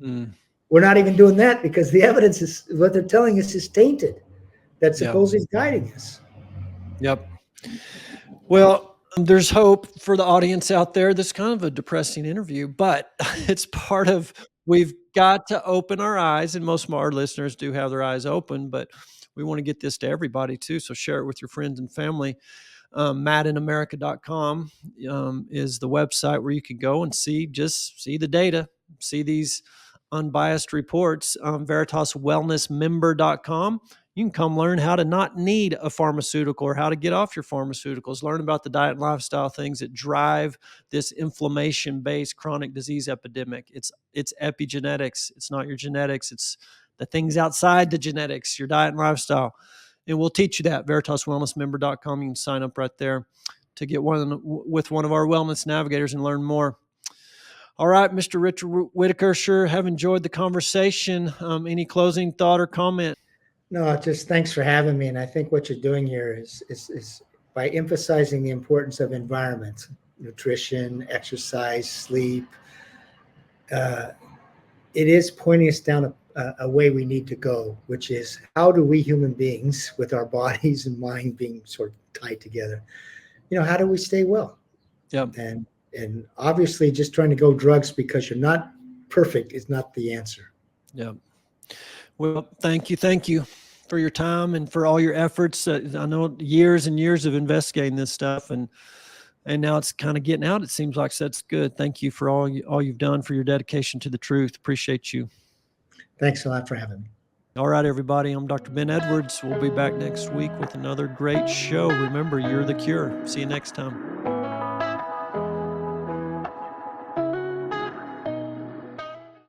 We're not even doing that, because the evidence is, what they're telling us is tainted. That supposedly is guiding us. Yep. Well, there's hope for the audience out there. This is kind of a depressing interview, but it's part of, we've got to open our eyes, and most of our listeners do have their eyes open, but we want to get this to everybody too. So share it with your friends and family. madinamerica.com is the website where you can go and see the data, see these unbiased reports. veritaswellnessmember.com. You can come learn how to not need a pharmaceutical, or how to get off your pharmaceuticals, learn about the diet and lifestyle things that drive this inflammation-based chronic disease epidemic. It's epigenetics. It's not your genetics. It's the things outside the genetics, your diet and lifestyle. And we'll teach you that. veritaswellnessmember.com. You can sign up right there to get with one of our wellness navigators and learn more. All right, Mr. Richard Whitaker, sure have enjoyed the conversation. Any closing thought or comment? No, just thanks for having me. And I think what you're doing here is by emphasizing the importance of environment, nutrition, exercise, sleep. It is pointing us down a way we need to go, which is, how do we human beings, with our bodies and mind being sort of tied together, how do we stay well? Yeah. And obviously just trying to go drugs because you're not perfect is not the answer. Yeah. Well, thank you for your time and for all your efforts. I know years and years of investigating this stuff, and now it's kind of getting out. It seems like, so that's good. Thank you for all you've done, for your dedication to the truth. Appreciate you. Thanks a lot for having me. All right, everybody. I'm Dr. Ben Edwards. We'll be back next week with another great show. Remember, you're the cure. See you next time.